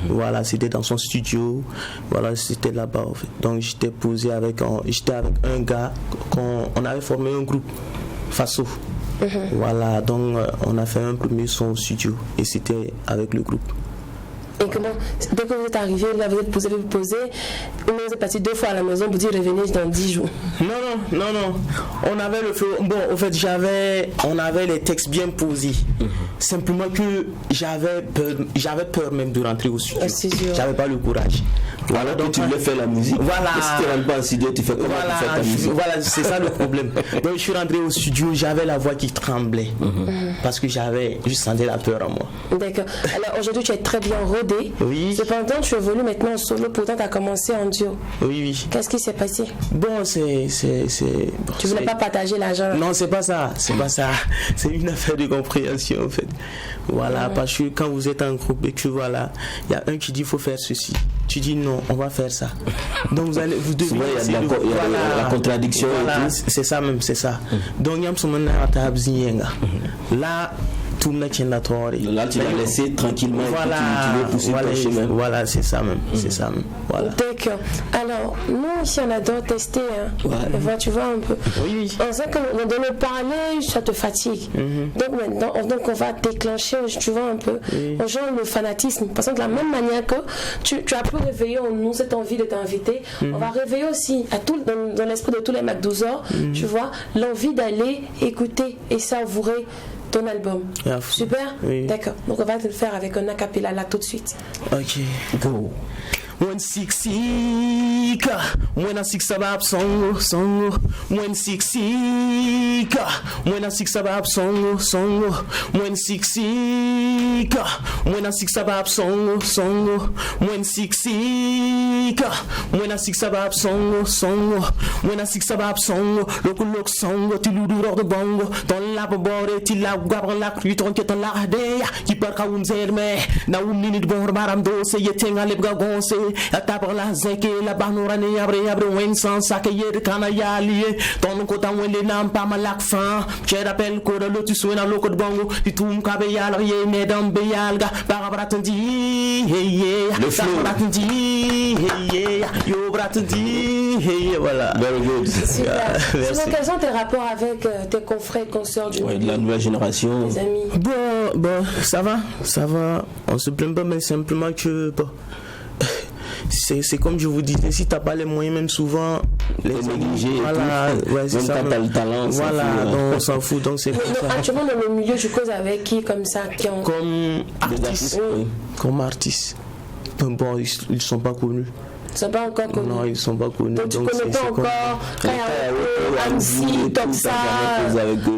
voilà, c'était dans son studio. Voilà, c'était là-bas en fait. Donc j'étais posé avec un gars on avait formé un groupe Faso. Voilà, donc on a fait un premier son au studio et c'était avec le groupe. Et comment, dès que vous êtes arrivé, là vous êtes posé, vous êtes passé 2 fois à la maison, vous dites revenez dans 10 jours. Non. On avait le feu. Bon, en fait, on avait les textes bien posés. Simplement que j'avais peur même de rentrer au studio. J'avais pas le courage. Voilà, donc tu voulais faire la musique. Voilà. Et si tu rentres pas en studio, tu fais comment pour faire ta musique? Voilà, c'est ça le problème. Donc je suis rentré au studio, j'avais la voix qui tremblait. Parce que je sentais la peur en moi. D'accord. Alors aujourd'hui tu es très bien rodé. Oui. Cependant tu évolues maintenant en solo, pourtant tu as commencé en duo. Oui. Qu'est-ce qui s'est passé? Bon, Tu voulais pas partager l'argent? Non, c'est pas ça. C'est une affaire de compréhension en fait. Voilà, parce que quand vous êtes en groupe et que voilà, il y a un qui dit faut faire ceci. Tu dis non, on va faire ça. Donc vous devez. Souvent, il y a la contradiction. Voilà, c'est ça même, c'est ça. Donc il y a là, tout le monde là, tu l'as laissé tranquillement. Voilà, tu veux pousser ton chemin. Voilà, c'est ça même, c'est ça même. Voilà. D'accord. Alors, nous ici on adore tester. Hein. Tu vois un peu. Oui. On sait que dans le parler, ça te fatigue. Donc maintenant, on va déclencher, tu vois un peu, genre le fanatisme. Parce que de la même manière que tu as pu réveiller en nous cette envie de t'inviter, on va réveiller aussi dans l'esprit de tous les Macdouzors, tu vois, l'envie d'aller écouter et savourer ton album. Super? Oui. D'accord. Donc on va te le faire avec un acapella là tout de suite. Ok. Go. When six when a six abab song, when six when a six abab song, when six when a six abab song, when six when a six abab song, when a six abab song, look song, tiluduro de bongo, ton la bore tila gabran la criton que ton la de qui par ka unzerme na unini de bon maram do se yetenga lebga gonse atapar la zeke la banorani abre wen sans sakeyer kana yali ton ko tan wen le nam pa malak fan je rappelle ko le tu soina loko de bongo itum ka be yal ye ne dam be yalga para bratandi le flow bratandi yo bratandi voilà. Very good. Super. C'est quels tes rapports avec tes confrères et consoeurs du de la nouvelle génération? Tes amis? Bon, ça va, on se plaint pas, mais simplement que bon, c'est comme je vous disais, si t'as pas les moyens, même souvent les négligés, voilà, ouais, c'est ça, t'as le talent, voilà, donc on s'en fout, donc c'est actuellement dans le milieu, tu causes avec qui comme ça, qui ont... comme artistes, comme artistes. Bon, ils sont pas connus. Ils sont pas encore connus. Non, ils sont pas connus. Donc tu connais pas encore Annecy, Topsa,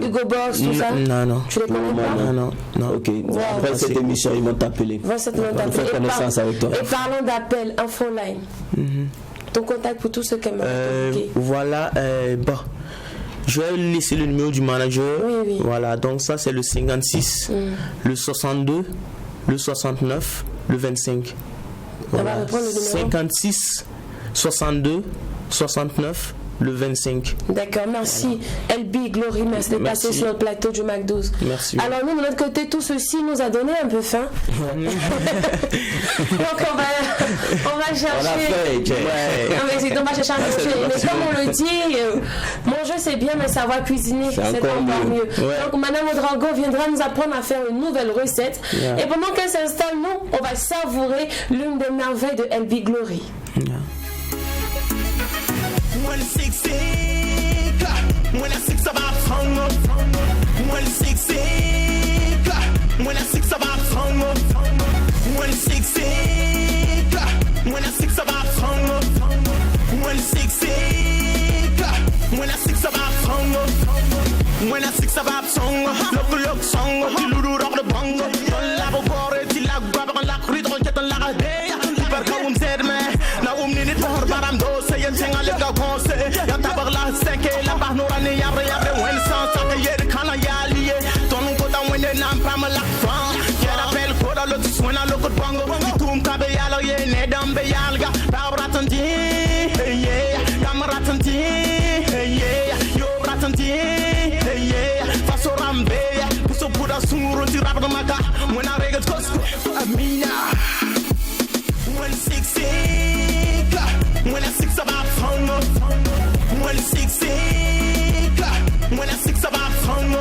Hugo Boss, tout ça? Non. Tu les connais pas? Non. Ok. Après cette émission, ils vont t'appeler. Ils vont certainement t'appeler. Faire connaissance avec toi. Et parlons d'appel, Infoline. Ton contact pour tous ceux qui aiment. Voilà, bon. Je vais laisser le numéro du manager. Oui. Voilà, donc ça c'est le 56, le 62, le 69, le 25. On va reprendre le numéro. 56, 62, 69, le 25. D'accord, merci. LB Glory, merci de passer sur le plateau du MAC12. Merci. Alors nous, de notre côté, tout ceci nous a donné un peu faim. Donc on va chercher. Non, mais on va chercher à manger. Mais comme on le dit, manger c'est bien, mais savoir cuisiner, c'est encore mieux. Donc Madame Ouedraogo viendra nous apprendre à faire une nouvelle recette. Et pendant qu'elle s'installe, nous, on va savourer l'une des merveilles de LB Glory. When 16, when I 6 about tongue, when 16, when I 6 about tongue, when 16, when I 6 about tongue, when 16, when I 6 about tongue, when I 6 about tongue, look song, Lulu rock the bongo, la bore, la baba la rito, get the la day, Barcom said man, now minute for Baram do say and sing a little conce, Yatabala Seke, La Bahnorani, Yabre, when Santa Kana Yali, don't go down when they're not Pamela Fan, get a bell for the looks when I look at Bongo, Tum Cabello, Nedam Bayalga, Babratanti, yeah, Camaratanti, yeah, yo Ratanti, yeah, Fasorambe, so put a suru to Rabamaka, when I read it, Amina. When 16, when I 6 about tongue, when 16, when I 6 about tongue,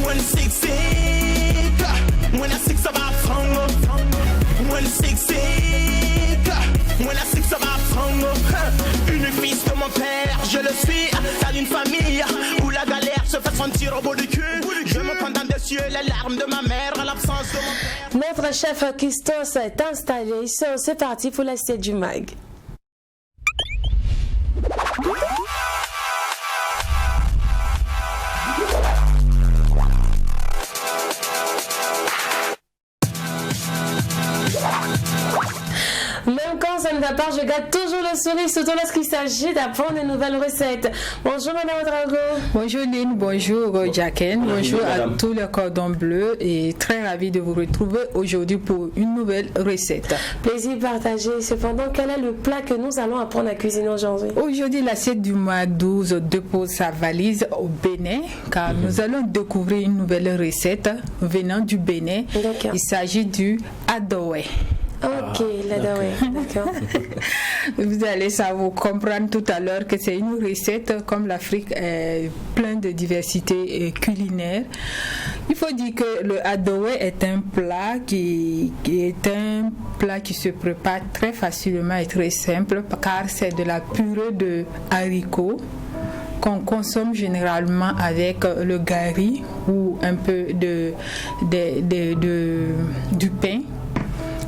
when 16, when I 6 about tongue, when 16, when I 6 about tongue. Une fils de mon père, je le suis, dans une famille où la galère se fait sentir au bout du cul. Je me prends dans des cieux les larmes de ma mère à l'absence de mon père. Notre chef Christos est installé. C'est parti pour l'assiette du MAG. Même quand ça ne va pas, je garde toujours le sourire, surtout lorsqu'il s'agit d'apprendre de nouvelles recettes. Bonjour Madame Ouedraogo. Bonjour Lynn, bonjour Jacqueline, bonjour à tous les cordons bleus et très ravi de vous retrouver aujourd'hui pour une nouvelle recette. Plaisir partagé. Cependant, quel est le plat que nous allons apprendre à cuisiner aujourd'hui? Aujourd'hui, l'assiette du mois 12 dépose sa valise au Bénin car nous allons découvrir une nouvelle recette venant du Bénin. D'accord. Il s'agit du adowe. Ok, l'adoré, d'accord. Vous allez savoir comprendre tout à l'heure que c'est une recette comme l'Afrique est pleine de diversité culinaire. Il faut dire que le adowe est un plat qui se prépare très facilement et très simple car c'est de la purée de haricots qu'on consomme généralement avec le gari ou un peu du pain.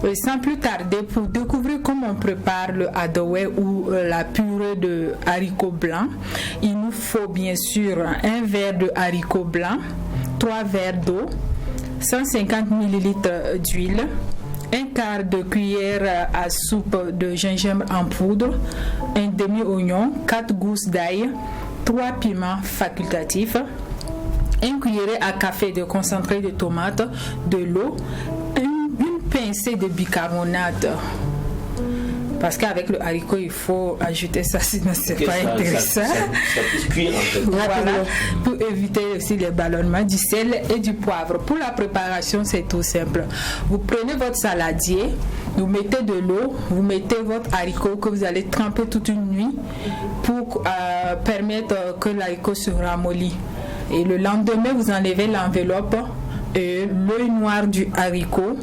Et sans plus tarder, pour découvrir comment on prépare le adowe ou la purée de haricots blancs, il nous faut bien sûr un verre de haricots blancs, 3 verres d'eau, 150 ml d'huile, un quart de cuillère à soupe de gingembre en poudre, un demi-oignon, 4 gousses d'ail, 3 piments facultatifs, une cuillerée à café de concentré de tomate, de l'eau, une pincée de bicarbonate. Parce qu'avec le haricot, il faut ajouter ça, sinon c'est pas intéressant. Ça puisse cuire en fait. Voilà, pour éviter aussi les ballonnements, du sel et du poivre. Pour la préparation, c'est tout simple. Vous prenez votre saladier, vous mettez de l'eau, vous mettez votre haricot que vous allez tremper toute une nuit pour permettre que l'haricot se ramollit. Et le lendemain, vous enlevez l'enveloppe et l'œil noir du haricot.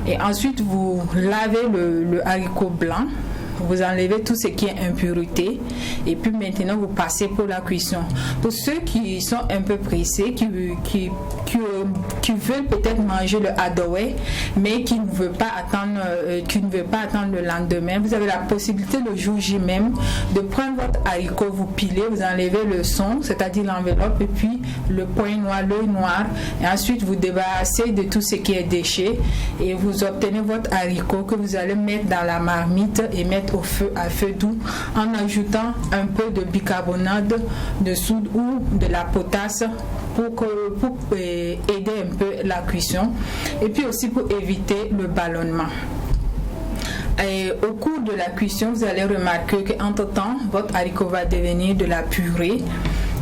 Et ensuite, vous lavez le haricot blanc. Vous enlevez tout ce qui est impureté et puis maintenant vous passez pour la cuisson. Pour ceux qui sont un peu pressés, qui veulent peut-être manger le adowe mais qui ne veulent pas attendre le lendemain, vous avez la possibilité le jour J même de prendre votre haricot, vous pilez, vous enlevez le son, c'est-à-dire l'enveloppe et puis le point noir, l'œil noir, et ensuite vous débarrassez de tout ce qui est déchets et vous obtenez votre haricot que vous allez mettre dans la marmite et mettre mettre au feu à feu doux en ajoutant un peu de bicarbonate de soude ou de la potasse pour aider un peu la cuisson et puis aussi pour éviter le ballonnement. Et au cours de la cuisson, vous allez remarquer qu'entre-temps, votre haricot va devenir de la purée.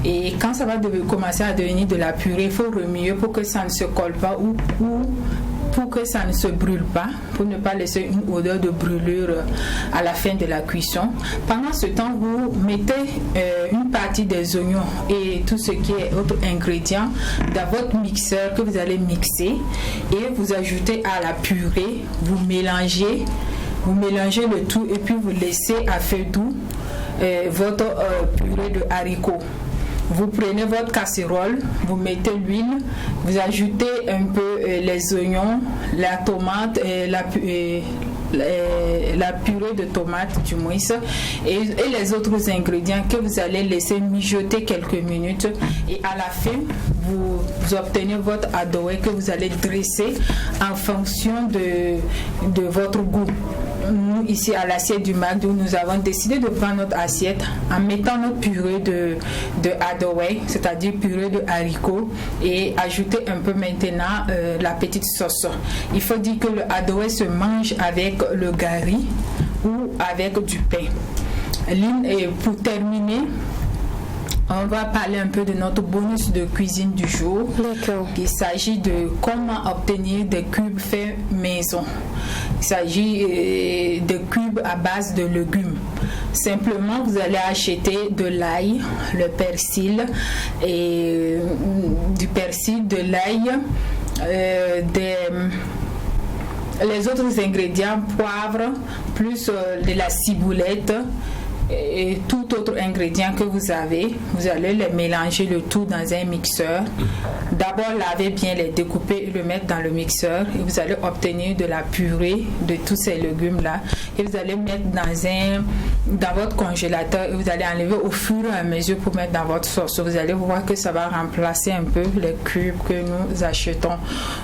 Et quand ça va commencer à devenir de la purée, il faut remuer pour que ça ne se colle pas ou pour que ça ne se brûle pas, pour ne pas laisser une odeur de brûlure à la fin de la cuisson. Pendant ce temps, vous mettez une partie des oignons et tout ce qui est autre ingrédient dans votre mixeur que vous allez mixer et vous ajoutez à la purée, vous mélangez le tout et puis vous laissez à feu doux votre purée de haricots. Vous prenez votre casserole, vous mettez l'huile, vous ajoutez un peu les oignons, la tomate, la purée de tomate du moins et les autres ingrédients que vous allez laisser mijoter quelques minutes et à la fin vous obtenez votre adoé que vous allez dresser en fonction de votre goût. Nous ici à l'assiette du McDo, nous avons décidé de prendre notre assiette en mettant notre purée de adoé, c'est-à-dire purée de haricots et ajouter un peu maintenant la petite sauce. Il faut dire que le adoé se mange avec le gari ou avec du pain. Et pour terminer, on va parler un peu de notre bonus de cuisine du jour. D'accord. Il s'agit de comment obtenir des cubes faits maison. Il s'agit de cubes à base de légumes. Simplement, vous allez acheter de l'ail, le persil, et du persil, de l'ail, les autres ingrédients, poivre, plus de la ciboulette, et tout autre ingrédient que vous avez, vous allez les mélanger le tout dans un mixeur. D'abord laver bien, les découper et le mettre dans le mixeur et vous allez obtenir de la purée de tous ces légumes là et vous allez mettre dans votre congélateur et vous allez enlever au fur et à mesure pour mettre dans votre sauce. Vous allez voir que ça va remplacer un peu les cubes que nous achetons.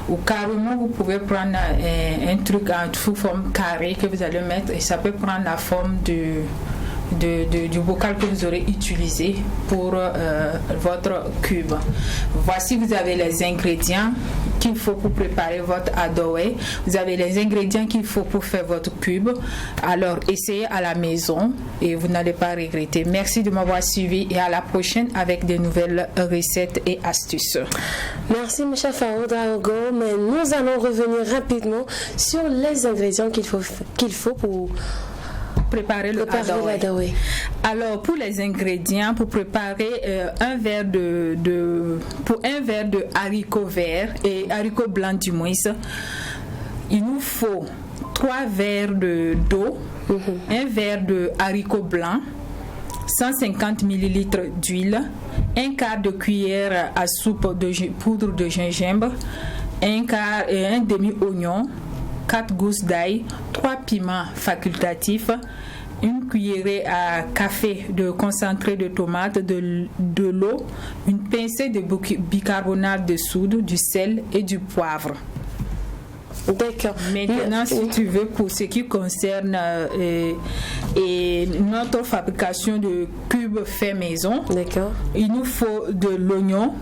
Ou carrément vous pouvez prendre un truc sous forme carrée que vous allez mettre et ça peut prendre la forme du bocal que vous aurez utilisé pour votre cube. Voici, vous avez les ingrédients qu'il faut pour préparer votre adoé. Vous avez les ingrédients qu'il faut pour faire votre cube. Alors, essayez à la maison et vous n'allez pas regretter. Merci de m'avoir suivi et à la prochaine avec de nouvelles recettes et astuces. Merci, mon chef Aoudraogo. Mais nous allons revenir rapidement sur les ingrédients qu'il faut pour préparer l'adaoué. Alors pour les ingrédients, pour préparer un verre de haricots verts et haricots blancs du moins, il nous faut 3 verres d'eau, un verre de haricots blancs, 150 ml d'huile, un quart de cuillère à soupe de poudre de gingembre, un demi-oignon, 4 gousses d'ail, 3 piments facultatifs, une cuillerée à café de concentré de tomate, de l'eau, une pincée de bicarbonate de soude, du sel et du poivre. D'accord. Maintenant, si tu veux, pour ce qui concerne notre fabrication de cubes faits maison, d'accord, il nous faut de l'oignon,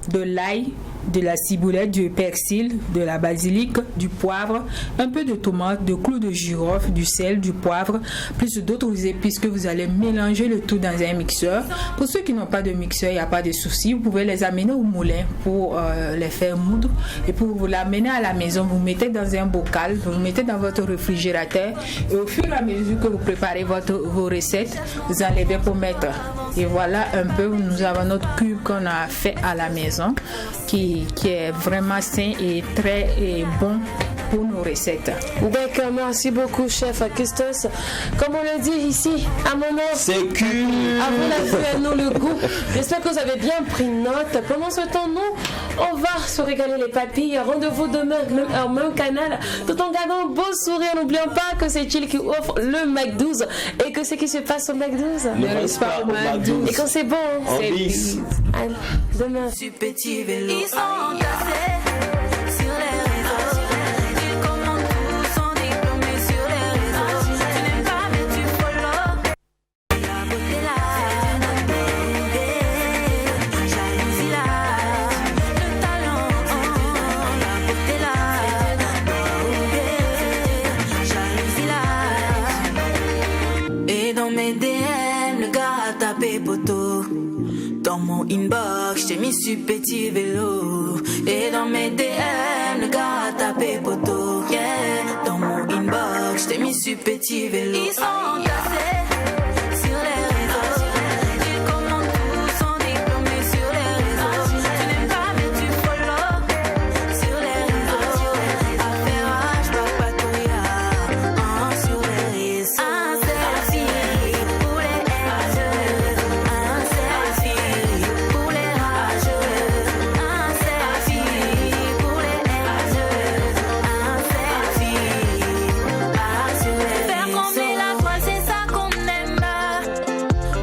de l'ail, de la ciboulette, du persil, de la basilic, du poivre, un peu de tomate, de clous de girofle, du sel, du poivre, plus d'autres épices que vous allez mélanger le tout dans un mixeur. Pour ceux qui n'ont pas de mixeur, il n'y a pas de souci, vous pouvez les amener au moulin pour les faire moudre. Et pour vous l'amener à la maison, vous mettez dans un bocal, vous mettez dans votre réfrigérateur et au fur et à mesure que vous préparez vos recettes, vous enlevez pour mettre. Et voilà un peu, nous avons notre cube qu'on a fait à la maison qui est vraiment sain et très bon pour nos recettes. D'accord, merci beaucoup, chef Augustus. Comme on le dit ici, à mon nom, c'est cul. À vous la vue, à nous le goût. J'espère que vous avez bien pris note. Pendant ce temps, nous, on va se régaler les papilles. Rendez-vous demain, même canal, tout en gardant un beau sourire. N'oublions pas que c'est Chill qui offre le McDo et que ce qui se passe au McDo ne reste pas au McDo. Et quand c'est bon, c'est bis. Allez, demain. Petit vélo. Ils sont entassés sur les réseaux. Ils commandent tout, sont diplômés sur les réseaux. Tu n'aimes pas mais tu mon inbox, je t'ai mis sur petit vélo. Et dans mes DM, le gars a tapé poteau. Yeah, dans mon inbox, je t'ai mis sur petit vélo. Ils sont entassés sur les réseaux. Ils commentent tous sans diplômés sur les réseaux. Tu n'aimes pas mais tu follow sur les réseaux. Affairage, papatouilla, sur les réseaux. Un selfie pour les haters. Un selfie pour les rageux. Un selfie pour les haters. Un selfie sur les réseaux. Faire combler la toile, c'est ça qu'on aime.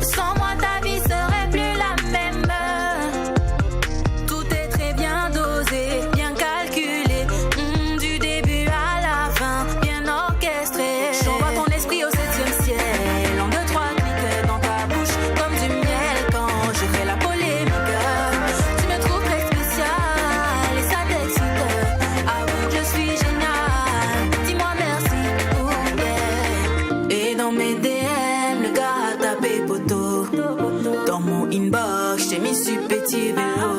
Sans moi, ta vie serait plus la même. Tout est très bien dosé, bien calculé. Du début à la fin, bien orchestré. J'envoie ton esprit au 7e ciel. En 2-3 clics dans ta bouche, comme du miel. Quand je fais la polémique, tu me trouves très spécial et ça t'excite. Avoue que je suis génial. Dis-moi merci. Et dans mes DM, le gars a tapé poteau. Dans mon inbox, j't'ai mis sur petit vélo.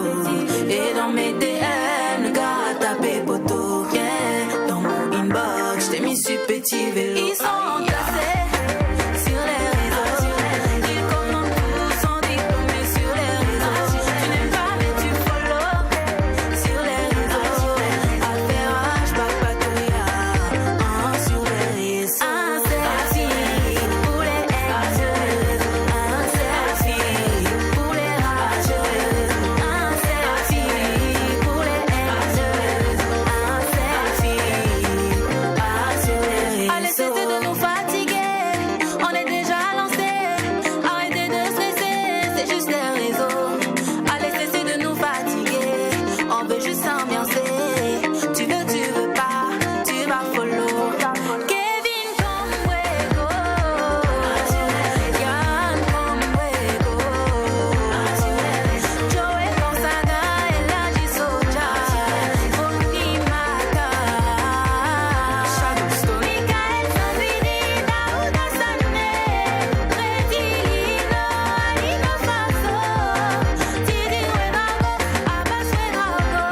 Et dans mes DM, le gars a tapé poteau. Yeah, dans mon inbox, j't'ai mis sur petit vélo. Ils sont entassés sur les réseaux. Ils commentent tous sans diplômés sur les réseaux. Tu n'aimes pas mais tu follow sur les réseaux. Affairage, papatouilla, sur les réseaux. Un selfie pour les haters. Un selfie pour les rageux. Un selfie pour les haters. Un selfie sur les réseaux. Allez, cessez de nous fatiguer. On est déjà lancé. Arrêtez de stresser, c'est juste les réseaux. Allez, cessez de nous fatiguer. On veut juste s'ambiancer. Tu veux pas, tu vas follow. Kevin Conwego, Yann Conwego, Joey Gonzaga, Elaji Soja, Bonnie Maka, Michael Sambini, Daouda Sané, Freddy Lino, Alino Faso, Didi Wenago, Abbas Wenago,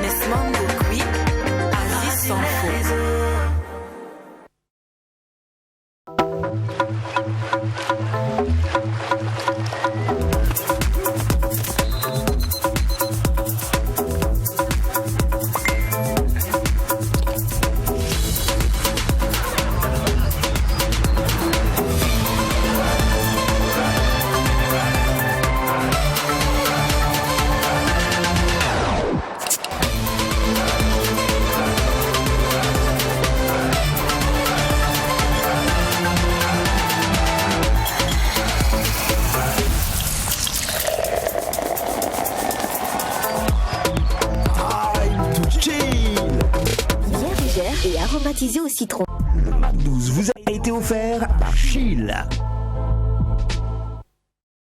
Nesmond Bokwi, Aziz Sanfo. Time to chill. Bien légère et aromatisée au citron. Le Mac 12 vous a été offert par Chill.